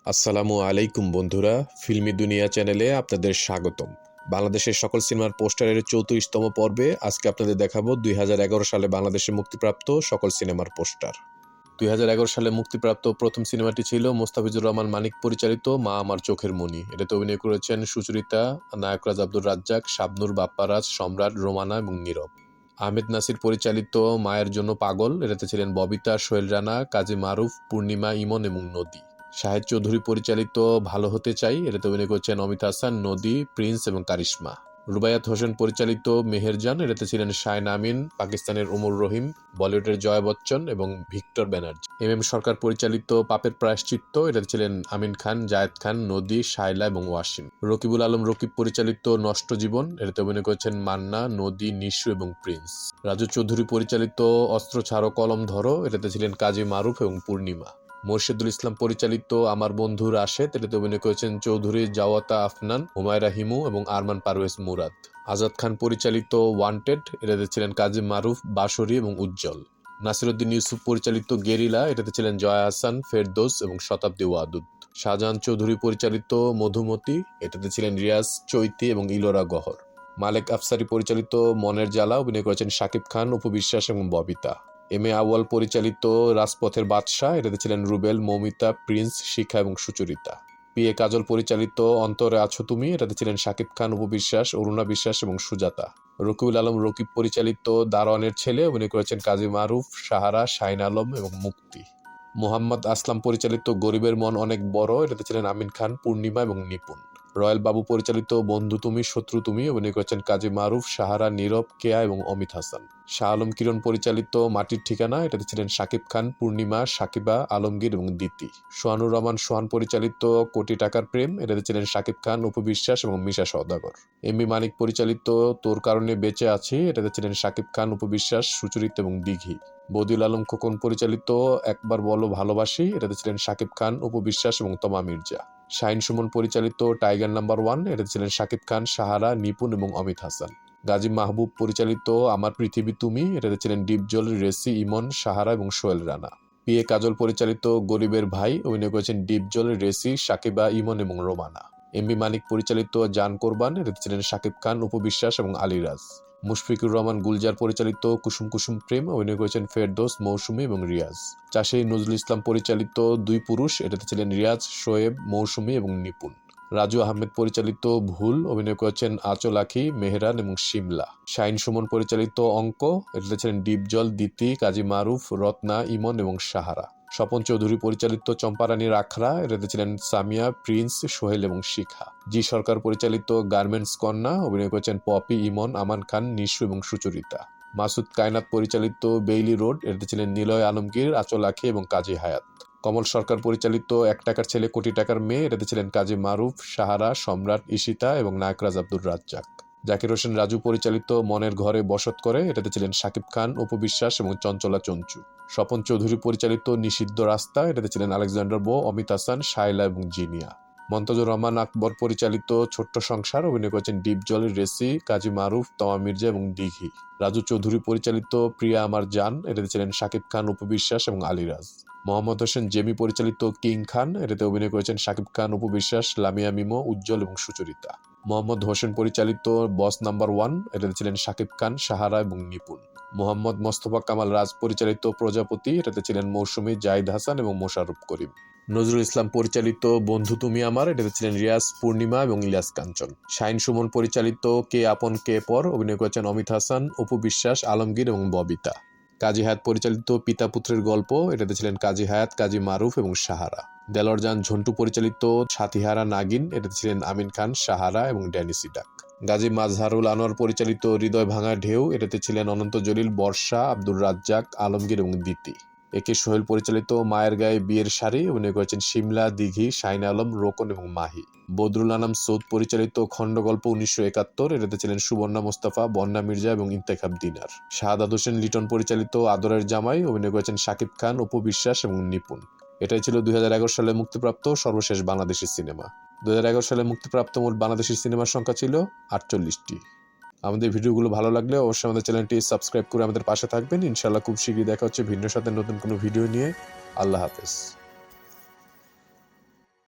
আসসালামু আলাইকুম বন্ধুরা, ফিল্মি দুনিয়া চ্যানেলে আপনাদের স্বাগতম। বাংলাদেশের সকল সিনেমার পোস্টারের 34তম পর্বে আজকে আপনাদের দেখাবো 2011 সালে বাংলাদেশে মুক্তিপ্রাপ্ত সকল সিনেমার পোস্টার। 2011 সালে মুক্তিপ্রাপ্ত প্রথম সিনেমাটি ছিল মোস্তাফিজুর রহমান মানিক পরিচালিত মা আমার চোখের মণি। এটাতে অভিনয় করেছেন সুচরিতা, নায়করাজ আব্দুর রাজ্জাক, শাবনূর, বাপ্পারাজ, সম্রাট, রোমানা এবং নীরব। আহমেদ নাসির পরিচালিত মায়ের জন্য পাগল। এটাতে ছিলেন ববিতা, সোহেল রানা, কাজী মারুফ, পূর্ণিমা, ইমন এবং নদী। শাহেদ চৌধুরী পরিচালিত ভালো হতে চাই। এটাতে অভিনয় করছেন অমিত হাসান, নদী, প্রিন্স এবং কারিশমা। রুবায়াত হোসেন পরিচালিত মেহেরজান। এটাতে ছিলেন শায়ন আমিন, পাকিস্তানের ওমর রহিম, বলিউডের জয়া বচ্চন এবং ভিক্টর ব্যানার্জি। এম সরকার পরিচালিত পাপের প্রায়শ্চিত্ত। এটাতে ছিলেন আমিন খান, জায়েদ খান, নদী, শায়লা এবং ওয়াসিম। রকিবুল আলম রকিব পরিচালিত নষ্ট জীবন। এটাতে অভিনয় করেছেন মান্না, নদী, নিশু এবং প্রিন্স। রাজু চৌধুরী পরিচালিত অস্ত্র ছাড়ো কলম ধরো। এটাতে ছিলেন কাজী মারুফ এবং পূর্ণিমা। মোর্শেদুল ইসলাম পরিচালিত আমার বন্ধু রাশেদ। এটাতে অভিনয় করেছেন চৌধুরী জাওয়াতা আফনান, হুমায়রা হিমু এবং আরমান পারভেজ মুরাদ। আজাদ খান পরিচালিত ওয়ান্টেড। এটাতে ছিলেন কাজী মারুফ, বাঁশরী এবং উজ্জ্বল। নাসিরউদ্দিন ইউসুফ পরিচালিত গেরিলা। এটাতে ছিলেন জয়া হাসান, ফেরদৌস এবং শতাব্দী ওয়াদুদ। শাহজাহান চৌধুরী পরিচালিত মধুমতি। এটাতে ছিলেন রিয়াজ, চৈতি এবং ইলোরা গহর। মালেক আফসারি পরিচালিত মনের জ্বালা। অভিনয় করেছেন শাকিব খান, অপু বিশ্বাস এবং ববিতা। এম এ আউয়াল পরিচালিত রাজপথের বাদশাহ। এটাতে ছিলেন রুবেল, মৌমিতা, প্রিন্স, শিখা এবং সুচরিতা। পি এ কাজল পরিচালিত অন্তরে আছো তুমি। এটাতে ছিলেন শাকিব খান, অপু বিশ্বাস, অরুণা বিশ্বাস এবং সুজাতা। রকিবুল আলম রকিব পরিচালিত দারোয়ানের ছেলে। অভিনয় করেছেন কাজী মারুফ, সাহারা, শাহিন আলম এবং মুক্তি। মোহাম্মদ আসলাম পরিচালিত গরিবের মন অনেক বড়। এটাতে ছিলেন আমিন খান, পূর্ণিমা এবং নিপুণ। রয়্যাল বাবু পরিচালিত বন্ধু তুমি শত্রু তুমি। অভিনয় করেছেন কাজী মারুফ, সাহারা, নীরব, কেয়া এবং অমিত হাসান। শাহ আলম কিরণ পরিচালিত মাটির ঠিকানা। এটাতে ছিলেন শাকিব খান, পূর্ণিমা, সাকিবা, আলমগীর এবং দিতি। সোহানুর রহমান সোহান পরিচালিত কোটি টাকার প্রেম। এটাতে ছিলেন শাকিব খান, অপু বিশ্বাস এবং মিশা সওদাগর। এম বি মানিক পরিচালিত তোর কারণে বেঁচে আছি। এটাতে ছিলেন শাকিব খান, অপু বিশ্বাস, সুচরিতা এবং দিঘি। বদিউল আলম খোকন পরিচালিত একবার বলো ভালোবাসি। এটাতে ছিলেন শাকিব খান, অপু বিশ্বাস এবং তমা মির্জা। শাহিন সুমন পরিচালিত টাইগার নাম্বার 1। এটাতে ছিলেন শাকিব খান, সাহারা, নিপুণ এবং অমিত হাসান। গাজী মাহবুব পরিচালিত আমার পৃথিবী তুমি। এটাতে ছিলেন ডিপজল, রেসি, ইমন, সাহারা এবং সোহেল রানা। পি এ কাজল পরিচালিত গরিবের ভাই। অভিনয় করেছেন ডিপজল, রেসি, সাকিবা, ইমন এবং রোমানা। এম বি মানিক পরিচালিত জান কোরবান। এটাতে ছিলেন শাকিব খান, অপু বিশ্বাস এবং আলিরাজ। মুশফিকুর রহমান গুলজার পরিচালিত কুসুম কুসুম প্রেম। অভিনয় করেছেন ফেরদৌস, মৌসুমী এবং রিয়াজ। চাষী নজরুল ইসলাম পরিচালিত দুই পুরুষ। এটাতে ছিলেন রিয়াজ, শোয়েব, মৌসুমী এবং নিপুণ। রাজু আহমেদ পরিচালিত ভুল। অভিনয় করেছেন আঁচল আখি, মেহরান এবং শিমলা। শাহিন সুমন পরিচালিত অঙ্ক। এটাতে ছিলেন ডিপজল, দিতি, কাজী মারুফ, রত্না, ইমন এবং সাহারা। স্বপন চৌধুরী পরিচালিত চম্পারানীর আখড়া। এটাতে ছিলেন সামিয়া, প্রিন্স, সোহেল এবং শিখা। জি সরকার পরিচালিত গার্মেন্টস কন্যা। অভিনয় করেছেন পপি, ইমন, আমান খান, নিশু এবং সুচরিতা। মাসুদ কায়নাত পরিচালিত বেইলি রোড। এটাতে ছিলেন নিলয় আলমগীর, আঁচল আখি এবং কাজী হায়াত। কমল সরকার পরিচালিত এক টাকার ছেলে কোটি টাকার মেয়ে। এটাতে ছিলেন কাজী মারুফ, সাহারা, সম্রাট, ঈশিতা এবং নায়করাজ আব্দুর রাজ্জাক। জাকির হোসেন রাজু পরিচালিত মনের ঘরে বসত করে। এটাতে ছিলেন শাকিব খান, অপু বিশ্বাস এবং চঞ্চলা চঞ্চু। স্বপন চৌধুরী পরিচালিত নিষিদ্ধ রাস্তা। এটাতে ছিলেন আলেকজান্ডার বো, অমিত হাসান, শায়লা এবং জিনিয়া। মন্তাজুর রহমান আকবর পরিচালিত ছোট্ট সংসার। অভিনয় করেছেন ডিপজল, রেসি, কাজী মারুফ, তমা মির্জা এবং দিঘি। রাজু চৌধুরী পরিচালিত প্রিয়া আমার জান। এটাতে ছিলেন শাকিব খান, অপু বিশ্বাস এবং আলিরাজ। মোহাম্মদ হোসেন জেমি পরিচালিত কিং খান। এটাতে অভিনয় করেছেন শাকিব খান, অপু বিশ্বাস, লামিয়া মিমো, উজ্জ্বল এবং সুচরিতা। মোহাম্মদ হোসেন পরিচালিত বস নাম্বার 1। এটাতে ছিলেন শাকিব খান, সাহারা এবং নিপুণ। মোহাম্মদ মোস্তফা কামাল রাজ পরিচালিত প্রজাপতি। এটাতে ছিলেন মৌসুমী, জাহিদ হাসান এবং মোশাররফ করিম। নজরুল ইসলাম পরিচালিত বন্ধু তুমি আমার। এটাতে ছিলেন রিয়াজ, পূর্ণিমা এবং ইলিয়াস কাঞ্চন। শাহিন সুমন পরিচালিত কে আপন কে পর। অভিনয় করেছেন অমিত হাসান, অপু বিশ্বাস, আলমগীর এবং ববিতা। কাজী হায়াত পরিচালিত পিতা পুত্রের গল্প। এটাতে ছিলেন কাজী হায়াত, কাজী মারুফ এবং সাহারা। দেলোয়ার জান ঝন্টু পরিচালিত সাথীহারা নাগিন। এটাতে ছিলেন আমিন খান, সাহারা এবং ড্যানি সিডাক। গাজী মাজহারুল আনোয়ার পরিচালিত হৃদয় ভাঙা ঢেউ। এটাতে ছিলেন অনন্ত জলিল, বর্ষা, আব্দুর রাজ্জাক, আলমগীর এবং দিতি। একে সোহেল পরিচালিত মায়ের গায়ে বিয়ের শাড়ি। অভিনয় করেছেন শিমলা, দিঘি, শাহিন আলম, রোকন এবং মাহি। বদরুল আনাম সৌদ পরিচালিত খণ্ডগল্প 1971। এটাতে ছিলেন সুবর্ণা মোস্তফা, বন্যা মির্জা এবং ইন্তেখাব দিনার। শাহাদাত হোসেন লিটন পরিচালিত আদরের জামাই। অভিনয় করেছেন শাকিব খান, অপু বিশ্বাস এবং নিপুণ। এটাই ছিল 2011 সালে মুক্তিপ্রাপ্ত সর্বশেষ বাংলাদেশি সিনেমা। 2011 সালে মুক্তিপ্রাপ্ত মোট বাংলাদেশি সিনেমার সংখ্যা ছিল 48টি। আমাদের ভিডিওগুলো ভালো লাগলে অবশ্যই আমাদের চ্যানেলটি সাবস্ক্রাইব করে আমাদের পাশে থাকবেন। ইনশাআল্লাহ খুব শীঘ্রই দেখা হচ্ছে ভিন্ন সাথে নতুন কোনো ভিডিও নিয়ে। আল্লাহ হাফেজ।